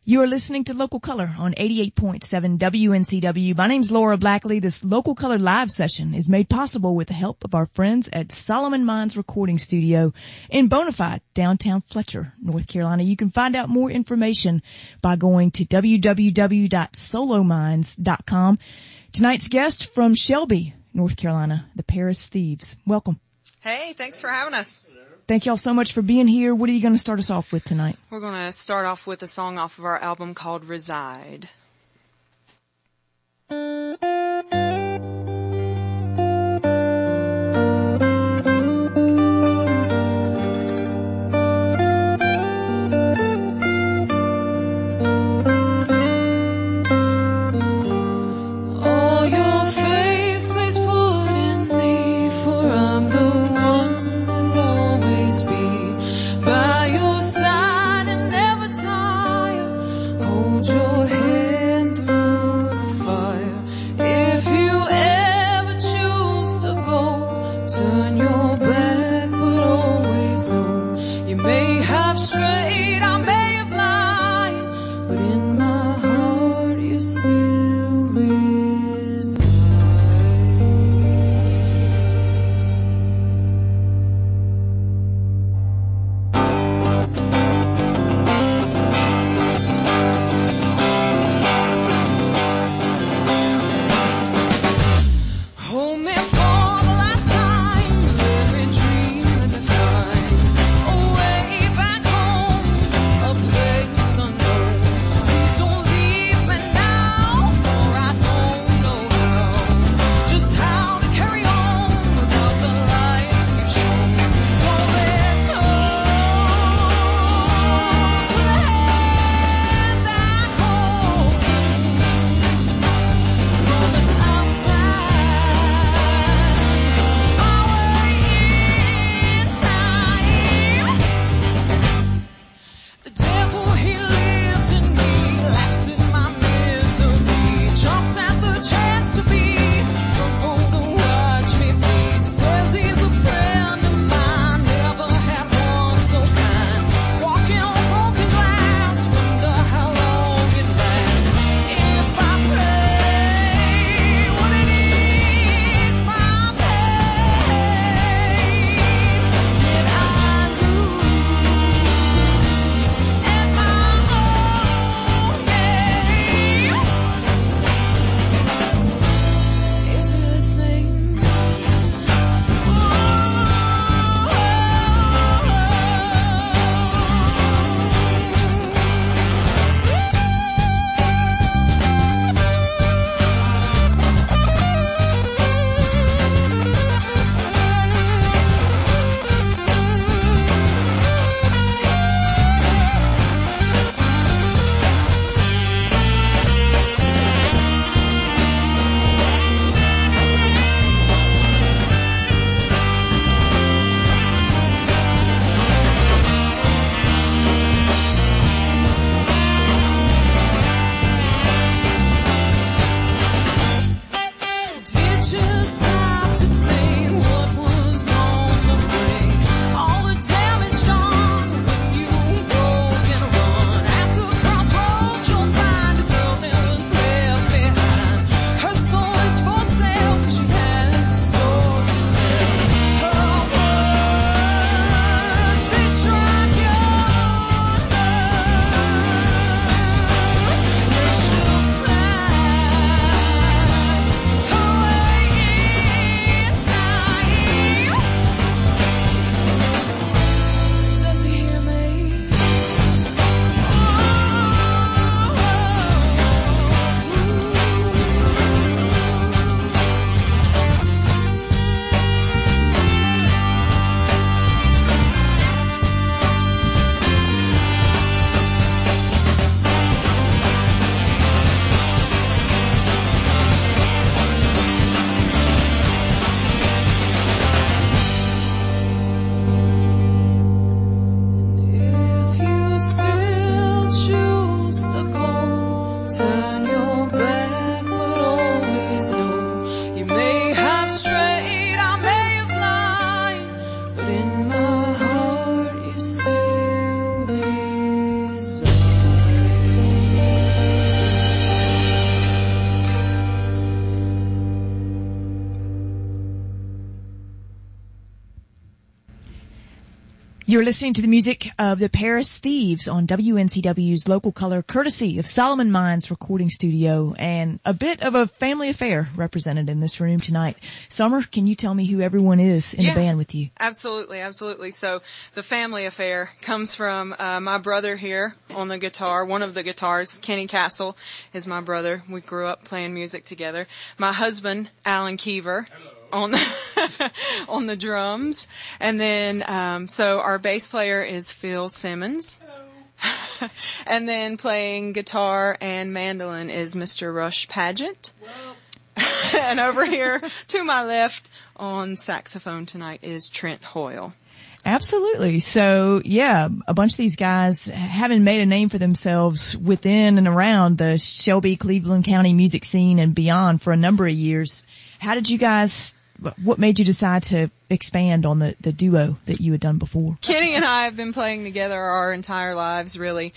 You are listening to Local Color on 88.7 WNCW. My name's Laura Blackley. This Local Color live session is made possible with the help of our friends at Solomon Mines Recording Studio in Bonafide, downtown Fletcher, North Carolina. You can find out more information by going to www.solomines.com. Tonight's guest from Shelby, North Carolina, the Paris Thieves. Welcome. Hey, thanks for having us. Thank y'all so much for being here. What are you going to start us off with tonight? We're going to start off with a song off of our album called Reside. Hold your hand through the fire. You're listening to the music of the Paris Thieves on WNCW's Local Color, courtesy of Solomon Mines Recording Studio, and a bit of a family affair represented in this room tonight. Summer, can you tell me who everyone is in the band with you? Absolutely, absolutely. So the family affair comes from my brother here on the guitar. One of the guitars, Kenny Castle, is my brother. We grew up playing music together. My husband, Alan Keever. Hello. On the drums. And then, so our bass player is Phil Simmons. Hello. And then playing guitar and mandolin is Mr. Rush Paget. And over here to my left on saxophone tonight is Trent Hoyle. Absolutely. So, yeah, a bunch of these guys having made a name for themselves within and around the Shelby, Cleveland County music scene and beyond for a number of years. How did you guys, what made you decide to expand on the duo that you had done before? Kenny and I have been playing together our entire lives, really,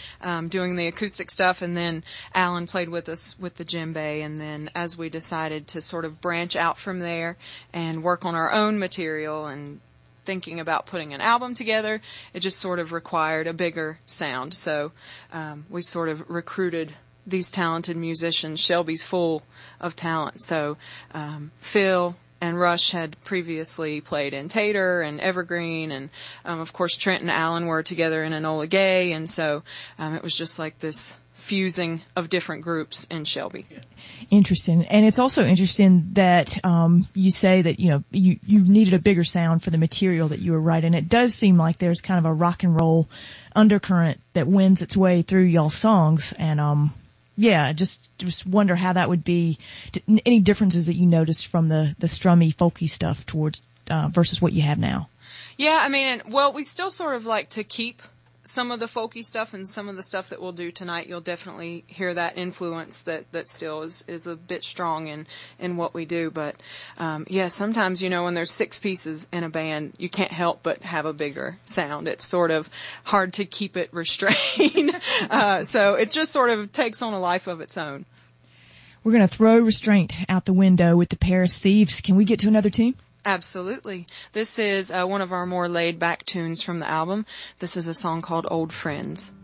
doing the acoustic stuff, and then Alan played with us with the djembe, and then as we decided to sort of branch out from there and work on our own material and thinking about putting an album together, it just sort of required a bigger sound. So we sort of recruited these talented musicians. Shelby's full of talent. So Phil and Rush had previously played in Tater and Evergreen, and of course Trent and Alan were together in Enola Gay, and so it was just like this fusing of different groups in Shelby. Interesting. And it's also interesting that you say that, you know, you needed a bigger sound for the material that you were writing. It does seem like there's kind of a rock and roll undercurrent that wins its way through y'all's songs, and yeah, just wonder how that would be, any differences that you noticed from the strummy, folky stuff towards versus what you have now. Yeah, I mean, well, we still sort of like to keep some of the folky stuff, and some of the stuff that we'll do tonight, you'll definitely hear that influence that still is a bit strong in what we do. But yeah, sometimes, you know, when there's 6 pieces in a band, you can't help but have a bigger sound. It's sort of hard to keep it restrained. So it just sort of takes on a life of its own. We're going to throw restraint out the window with the Paris Thieves. Can we get to another tune? Absolutely. This is one of our more laid-back tunes from the album. This is a song called Old Friends.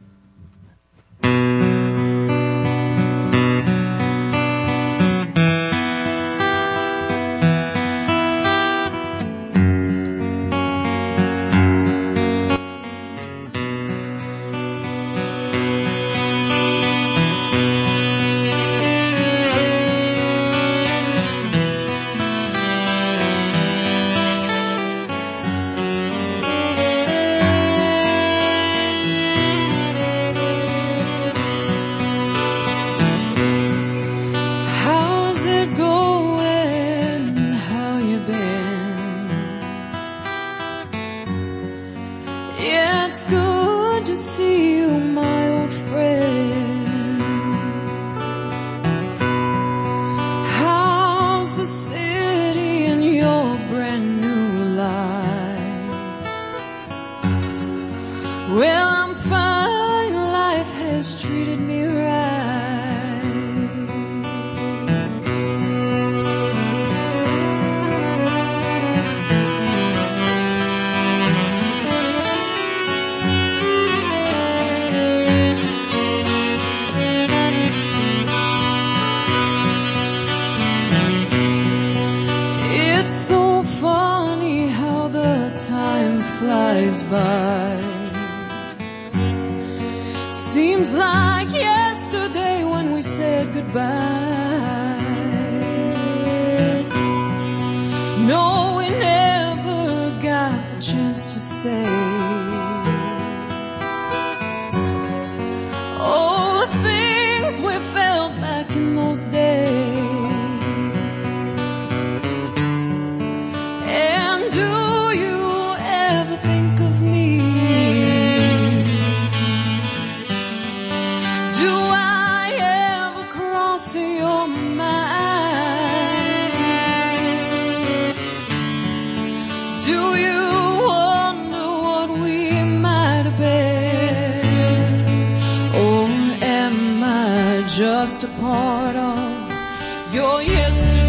Just a part of your yesterday.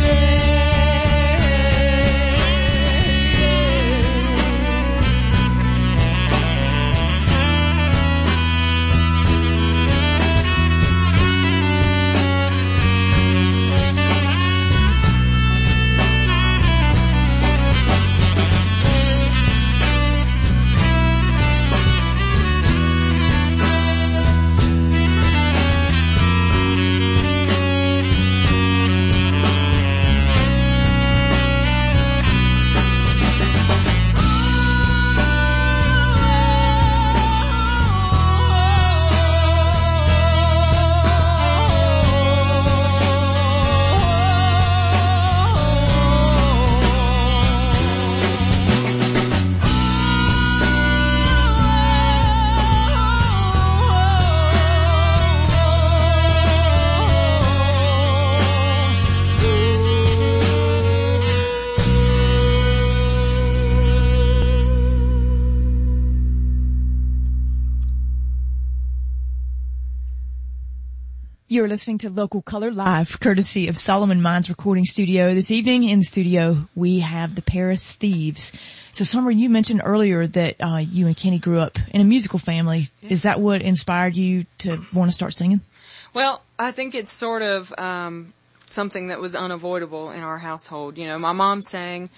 You're listening to Local Color live, courtesy of Solomon Mines Recording Studio. This evening in the studio, we have the Paris Thieves. So, Summer, you mentioned earlier that you and Kenny grew up in a musical family. Yeah. Is that what inspired you to want to start singing? Well, I think it's sort of something that was unavoidable in our household. You know, my mom sang,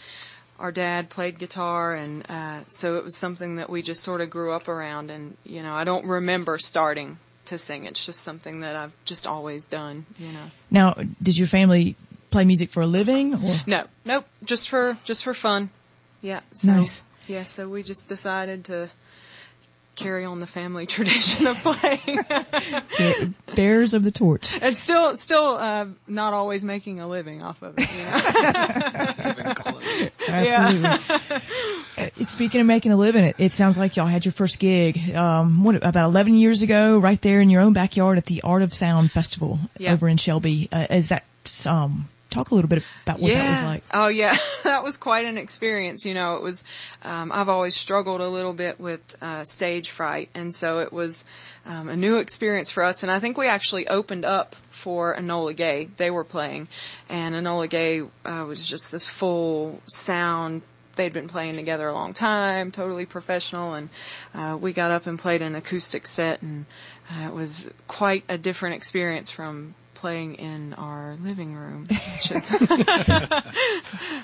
our dad played guitar, and so it was something that we just sort of grew up around. And, you know, I don't remember starting to sing. It's just something that I've just always done, you know. Now, did your family play music for a living? Or? Nope, just for fun. Yeah. So, nice. Yeah, so we just decided to carry on the family tradition of playing. Bearers of the torch. And still not always making a living off of it, you know. Absolutely. Speaking of making a living, it sounds like y'all had your first gig, about 11 years ago, right there in your own backyard at the Art of Sound Festival over in Shelby. Is that, talk a little bit about what that was like. Oh yeah, that was quite an experience. You know, it was, I've always struggled a little bit with, stage fright. And so it was, a new experience for us. And I think we actually opened up for Enola Gay. They were playing, and Enola Gay, was just this full sound. They'd been playing together a long time, totally professional. And, we got up and played an acoustic set, and, it was quite a different experience from playing in our living room, which is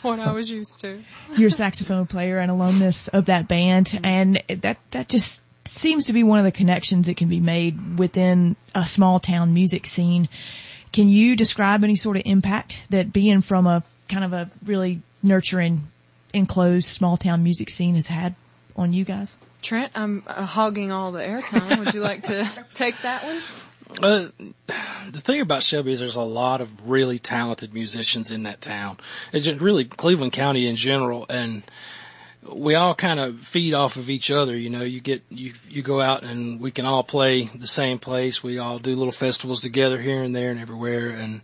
what I was used to. You're a saxophone player and alumnus of that band, and that just seems to be one of the connections that can be made within a small town music scene. Can you describe any sort of impact that being from a kind of a really nurturing, enclosed small town music scene has had on you guys? Trent, I'm hogging all the airtime. Would you like to take that one? The thing about Shelby is there's a lot of really talented musicians in that town. It's just really Cleveland County in general, and we all kind of feed off of each other. You know, you go out and we can all play the same place. We all do little festivals together here and there and everywhere, and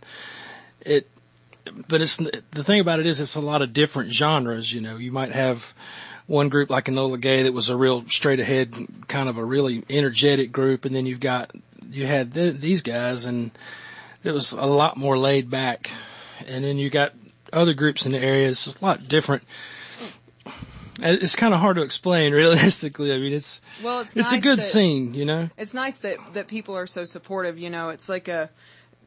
but it's the thing about it is it's a lot of different genres. You know, you might have one group like Enola Gay that was a real straight ahead kind of a really energetic group, and then you had these guys, and it was a lot more laid back. And then you got other groups in the area. It's just a lot different. It's kind of hard to explain realistically. I mean, it's nice a good scene, you know. It's nice that people are so supportive, you know. It's like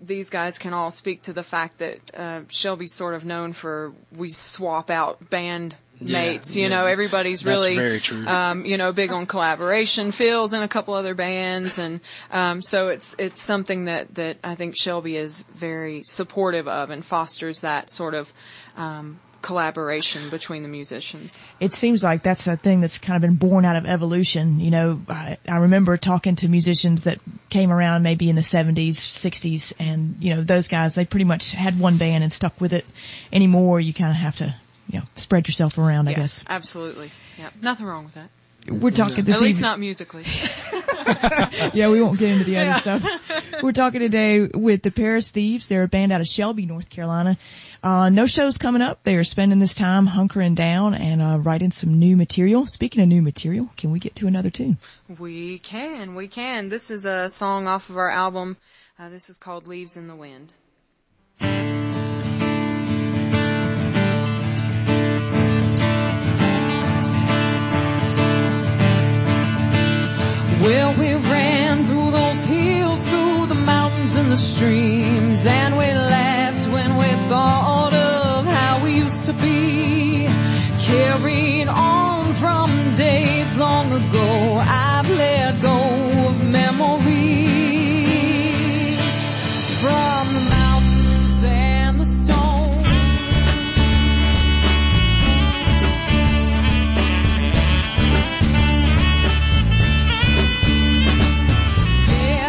these guys can all speak to the fact that Shelby's sort of known for we swap out band mates, you know, everybody's really, very true. You know, big on collaboration. Phil's in a couple other bands, and so it's something that I think Shelby is very supportive of and fosters that sort of collaboration between the musicians. It seems like that's a thing that's kind of been born out of evolution. You know, I remember talking to musicians that came around maybe in the 70s, 60s, and, you know, those guys, they pretty much had one band and stuck with it. Anymore, you kind of have to, you know, spread yourself around, I guess. Absolutely. Yeah. Nothing wrong with that. We're talking this At least not musically. Yeah, we won't get into the other stuff. We're talking today with the Paris Thieves. They're a band out of Shelby, North Carolina. No shows coming up. They are spending this time hunkering down and writing some new material. Speaking of new material, can we get to another tune? We can. This is a song off of our album. This is called Leaves in the Wind. Well, we ran through those hills, through the mountains and the streams, and we laughed when we thought of how we used to be. Carried on from days long ago, I've let go of memories from the mountains and the stones. Day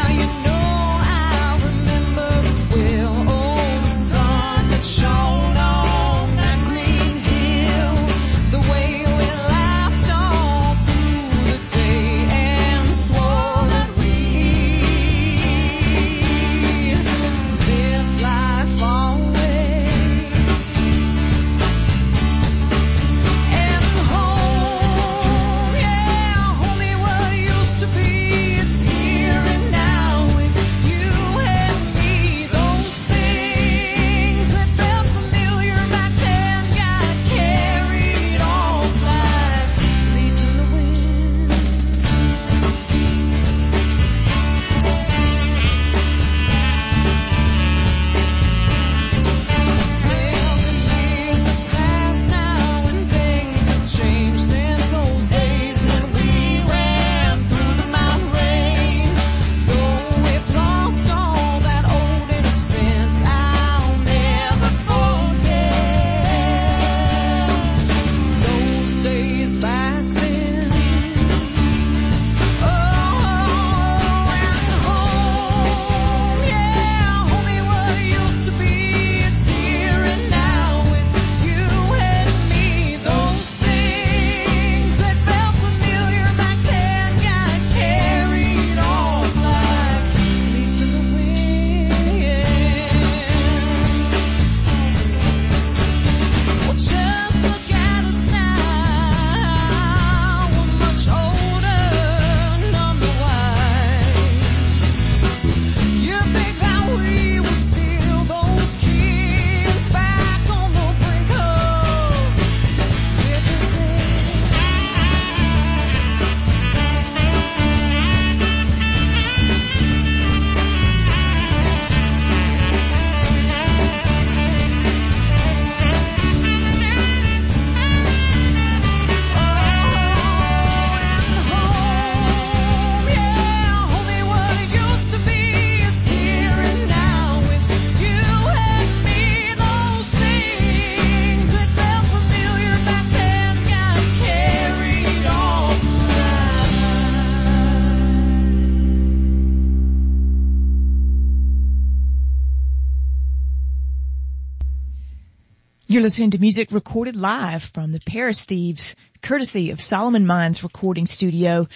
You're listening to music recorded live from the Paris Thieves, courtesy of Solomon Mines Recording Studio.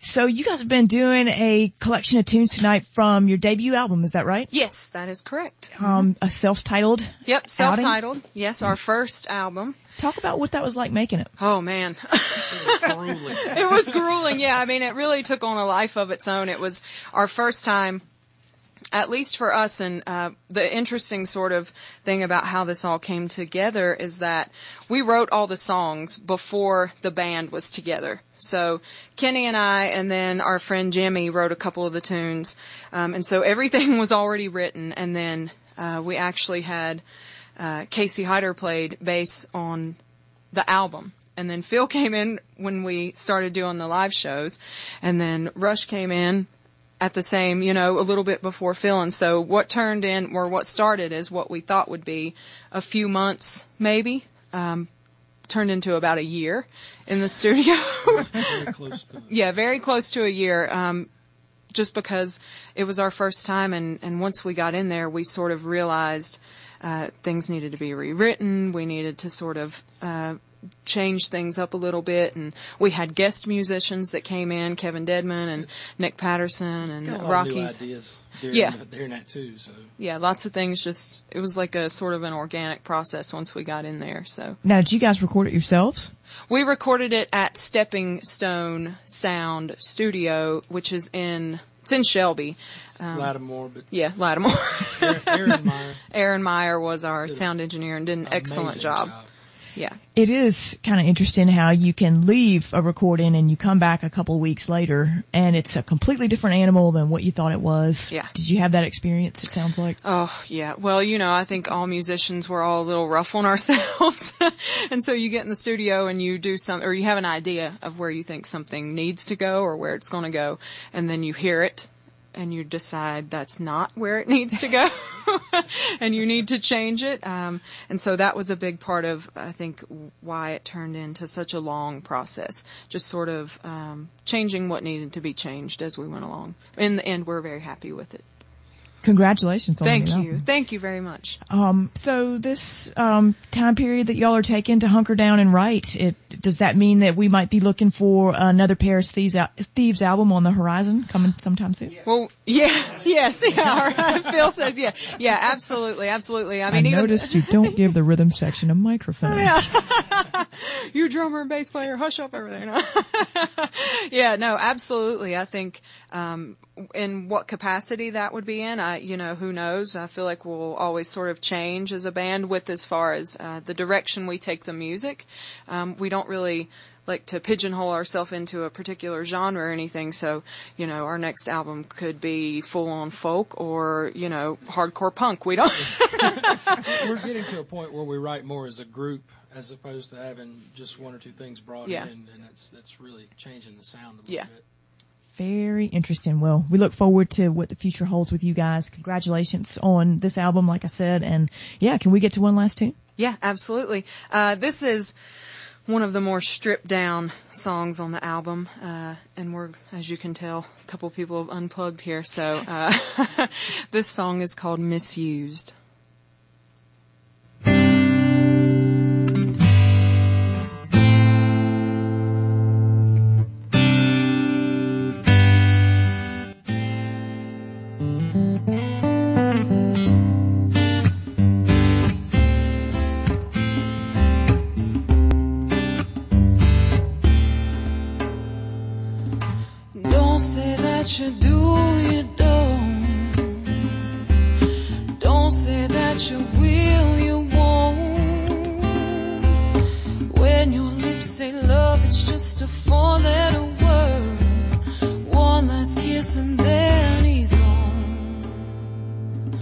So you guys have been doing a collection of tunes tonight from your debut album, is that right? Yes, that is correct. A self-titled Yep, self-titled. Outing? Yes, our first album. Talk about what that was like making it. Oh, man. It was grueling, yeah. I mean, it really took on a life of its own. It was our first time, at least for us, and the interesting sort of thing about how this all came together is that we wrote all the songs before the band was together. So Kenny and I, and then our friend Jimmy wrote a couple of the tunes, and so everything was already written. And then we actually had Casey Hyder played bass on the album. And then Phil came in when we started doing the live shows, and then Rush came in at the same, a little bit before Phil. And so what started as what we thought would be a few months, maybe, turned into about a year in the studio. Very close to it. Yeah, very close to a year. Just because it was our first time, and once we got in there, we sort of realized things needed to be rewritten. We needed to sort of change things up a little bit, and we had guest musicians that came in, Kevin Deadman and Nick Patterson and got a lot Rockies. Of new ideas during that too. So yeah, lots of things. Just it was like a sort of an organic process once we got in there. So now, did you guys record it yourselves? We recorded it at Stepping Stone Sound Studio, which is in Shelby. Lattimore, but yeah, Lattimore. Aaron Meyer. Aaron Meyer was our sound engineer and did an excellent job. Yeah. It is kind of interesting how you can leave a recording and you come back a couple of weeks later and it's a completely different animal than what you thought it was. Yeah. Did you have that experience, it sounds like? Oh, yeah. Well, I think all musicians were all a little rough on ourselves. And so you get in the studio and you do or you have an idea of where you think something needs to go or where it's going to go. And then you hear it and you decide that's not where it needs to go and you need to change it. And so that was a big part of, I think, why it turned into such a long process, just sort of changing what needed to be changed as we went along. In the end, we're very happy with it. Congratulations on Thank the you. album. Thank you very much. So this time period that y'all are taking to hunker down and write, does that mean that we might be looking for another Paris Thieves album on the horizon coming sometime soon? Yes. Well, yes. Phil says yeah. Yeah, absolutely. I mean, noticed you don't give the rhythm section a microphone. Yeah. You drummer and bass player, hush up over there. No. Yeah, no, absolutely. I think, in what capacity that would be in, who knows? I feel like we'll always sort of change as a band with as far as, the direction we take the music. We don't really like to pigeonhole ourselves into a particular genre or anything. So, our next album could be full on folk or, hardcore punk. We don't. We're getting to a point where we write more as a group as opposed to having just one or two things brought in, and that's really changing the sound a little bit. Very interesting. Well, we look forward to what the future holds with you guys. Congratulations on this album, like I said. And can we get to one last tune? Yeah, absolutely. This is one of the more stripped down songs on the album. And we're, as you can tell, a couple of people have unplugged here. So, this song is called Misused. You do, you don't. Don't say that you will, you won't. When your lips say love, it's just a four-letter word. One last kiss and then he's gone.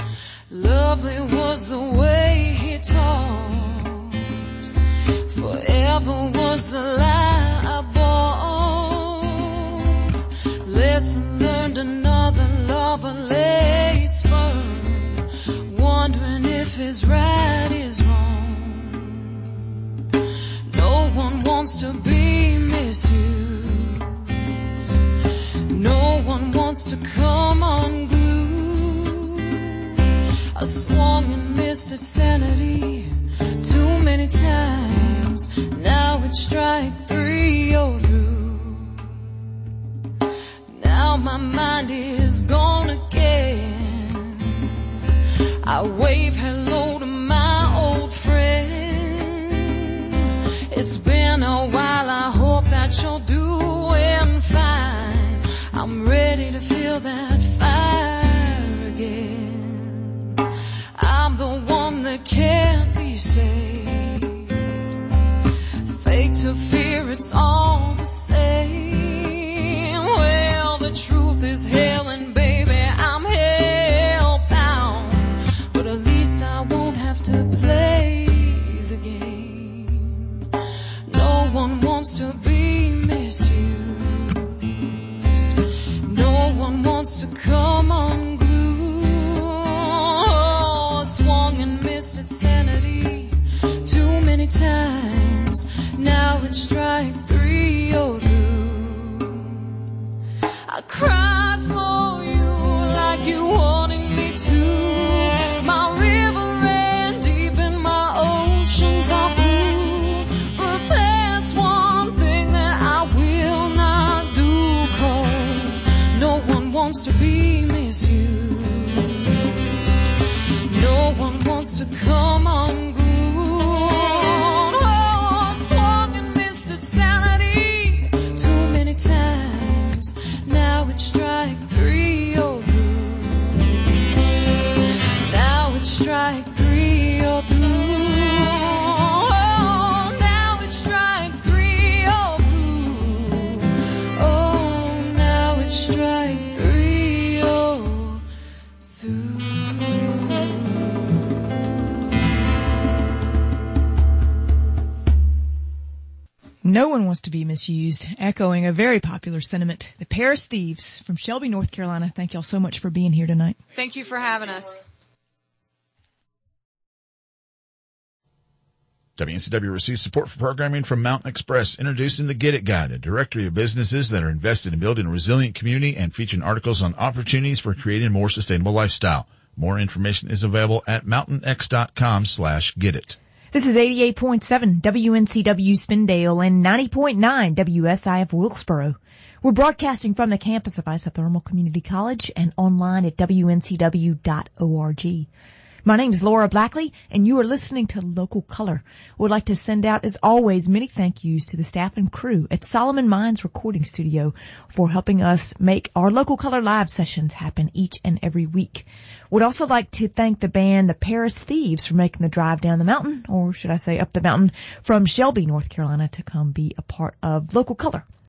Lovely was the way he talked. Forever was the lie I bought. Lesson learned, another lover lays firm, wondering if his right is wrong. No one wants to be misused. No one wants to come unglued. I swung and missed at sanity. times. Now it's strike 3, oh, through. Now my mind is gone again. I wave hello to my old friend. It's been a while, I hope that you're doing fine. I'm ready to feel that fire again. I'm the one that can't be saved. Fake to fear, it's all the same. Well, the truth is hell, and baby, I'm hell-bound. But at least I won't have to play the game. No one wants to be misused. No one wants to come unglued. Oh, swung and missed its sanity too many times. Now it's strike 3, oh, through. I cried for you like you wanted me to. My river ran deep and my oceans are blue. But that's one thing that I will not do, 'cause no one wants to be misused. No one wants to come unglued. Oh, swung and missed its sanity too many times. Now it's strike 3, oh, through. Now it's strike 3, oh, through. Oh, now it's strike 3, oh, through. Oh, now it's strike 3, oh, through. No one wants to be misused, echoing a very popular sentiment. The Paris Thieves from Shelby, North Carolina. Thank y'all so much for being here tonight. Thank you for having us. WNCW receives support for programming from Mountain Express, introducing the Get It Guide, a directory of businesses that are invested in building a resilient community and featuring articles on opportunities for creating a more sustainable lifestyle. More information is available at mountainx.com/getit. This is 88.7 WNCW Spindale and 90.9 WSIF Wilkesboro. We're broadcasting from the campus of Isothermal Community College and online at wncw.org. My name is Laura Blackley, and you are listening to Local Color. We'd like to send out, as always, many thank yous to the staff and crew at Solomon Mines Recording Studio for helping us make our Local Color live sessions happen each and every week. We'd also like to thank the band the Paris Thieves for making the drive down the mountain, or should I say up the mountain, from Shelby, North Carolina to come be a part of Local Color.